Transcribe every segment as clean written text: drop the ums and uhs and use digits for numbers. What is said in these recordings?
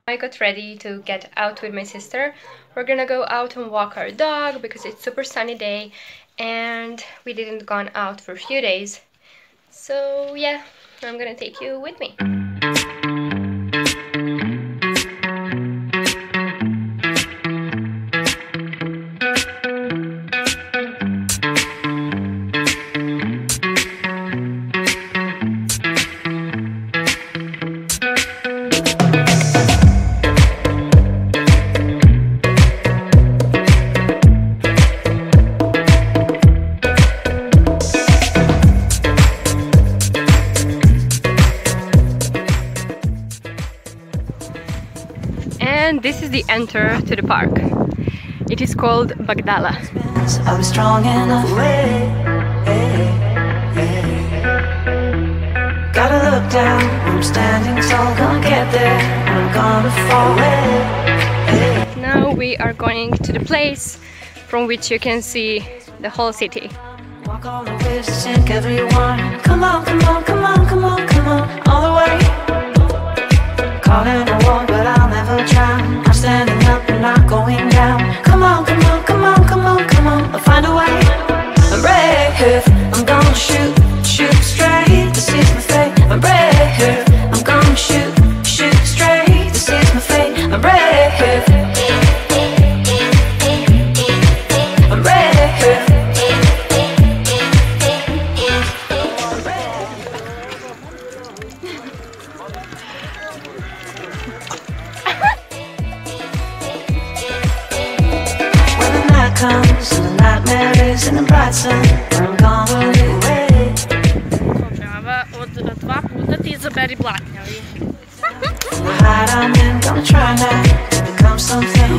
I got ready to get out with my sister. We're gonna go out and walk our dog because it's super sunny day and we didn't gone out for a few days. So yeah, I'm gonna take you with me. And this is the enter to the park. It is called Bagdala. I was strong enough. Gotta look down. I'm standing tall. Gonna get there. I'm gonna fall. Now we are going to the place from which you can see the whole city. Walk all the ways to sink everyone. Come on, come on, come on, come on, come on, all the way. Caught in a wall, but I'll never drown. I'm standing up and not going down. Come on, come on, come on, come on, come on, I'll find a way. I'm brave, I'm gonna shoot straight. This is my fate. I'm brave, I'm gonna shoot straight. This is my fate. I'm brave. I'm brave. Comes and the nightmare is in the bright sun. I'm gonna live away. Два пута ти забери блатняви. The height I'm in, gonna try now to become something.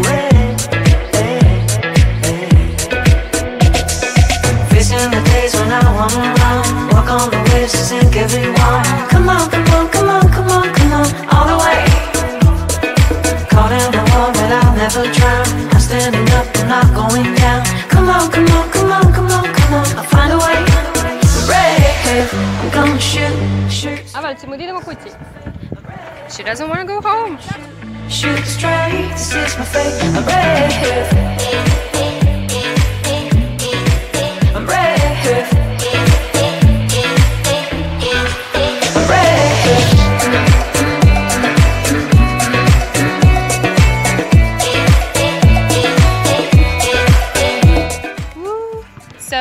Facing the days when I wanna run, walk on the waves to sink everyone. Come on, come on, come on, come on, come on, all the way. Caught in the wall, but I'll never drown. I'm standing up, I'm not going down. Come on, come on, come on, come on, come on, I'll find a way. Brave, I'm gonna shoot. She doesn't want to go home. Shoot straight, this is my fate. I'm brave. I'm brave. I'm brave. Woo. So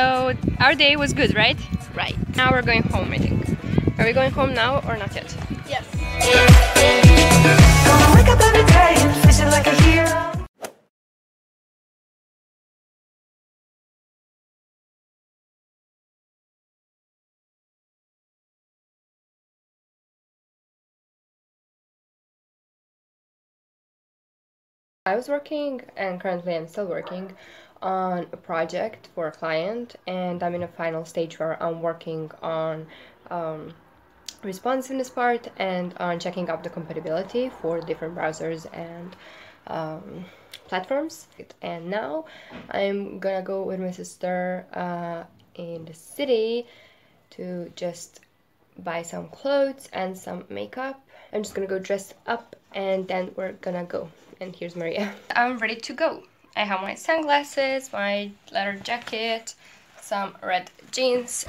our day was good, right? Right. Now we're going home, I think. Are we going home now or not yet? Yes. Gonna wake up every day and face it like a hero. I was working, and currently I'm still working, on a project for a client, and I'm in a final stage where I'm working on responsiveness part and on checking up the compatibility for different browsers and platforms. And now I'm gonna go with my sister in the city to just buy some clothes and some makeup. I'm just gonna go dress up and then we're gonna go. And here's Maria. I'm ready to go. I have my sunglasses, my leather jacket, some red jeans.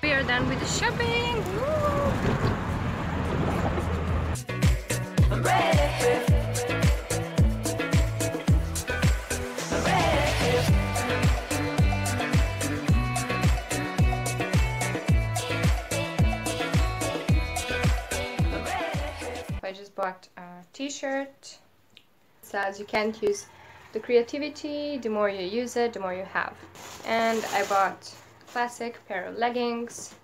We are done with the shopping. Woo! I'm brave. I just bought a t-shirt. It says you can't use the creativity, the more you use it, the more you have. And I bought a classic pair of leggings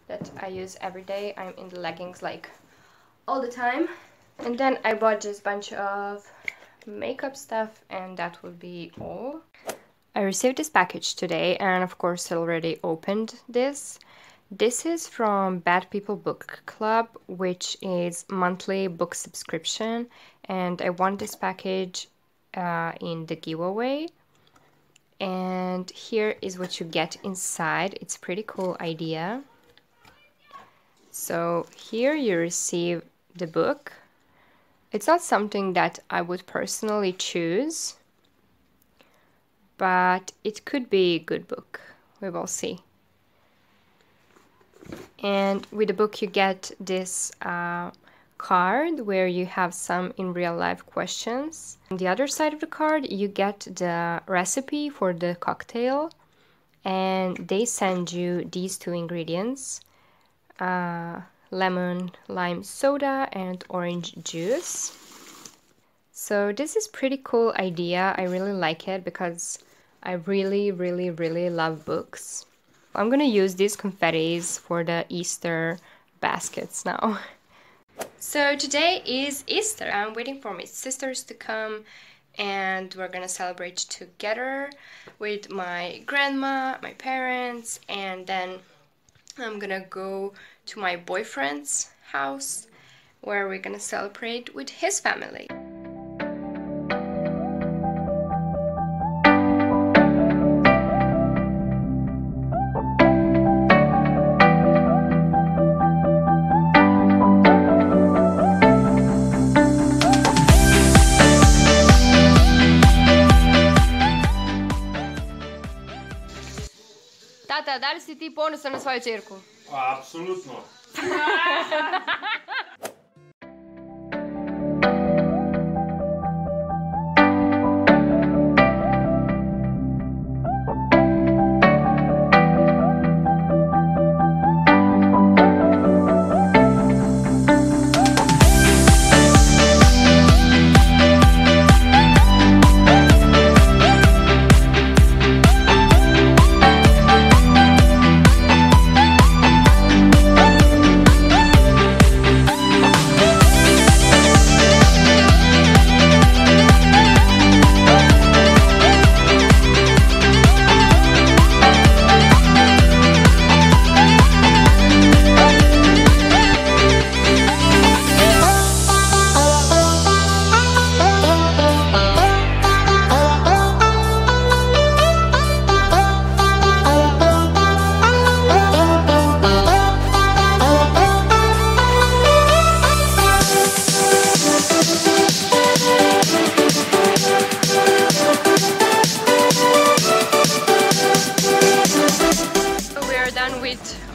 that I use every day. I'm in the leggings like all the time. And then I bought just a bunch of makeup stuff, and that will be all. I received this package today, and of course I already opened this. This is from Bad People Book Club, which is monthly book subscription, and I won this package in the giveaway. And here is what you get inside. It's a pretty cool idea. So here you receive the book. It's not something that I would personally choose, but it could be a good book. We will see. And with the book you get this card where you have some in real life questions. On the other side of the card you get the recipe for the cocktail, and they send you these two ingredients, lemon lime soda and orange juice. So this is pretty cool idea. I really like it because I really love books. I'm gonna use these confettis for the Easter baskets now. So today is Easter. I'm waiting for my sisters to come and we're gonna celebrate together with my grandma, my parents, and then I'm gonna go to my boyfriend's house where we're gonna celebrate with his family. Tata, da li si ti ponosan na svoju ćerku? Apsolutno.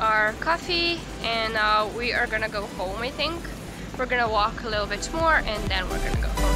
Our coffee and now we are gonna go home. I think we're gonna walk a little bit more and then we're gonna go home.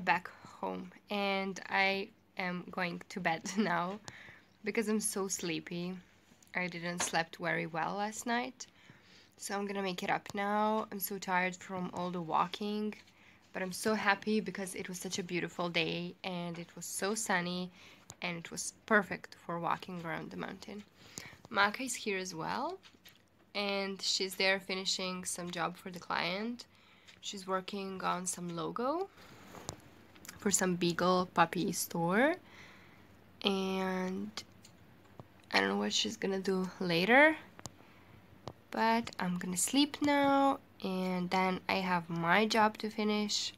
Back home and I am going to bed now because I'm so sleepy. I didn't slept very well last night, so I'm gonna make it up now. I'm so tired from all the walking, but I'm so happy because it was such a beautiful day and it was so sunny and it was perfect for walking around the mountain. Maka is here as well and she's there finishing some job for the client. She's working on some logo for some beagle puppy store, and I don't know what she's gonna do later, but I'm gonna sleep now and then I have my job to finish.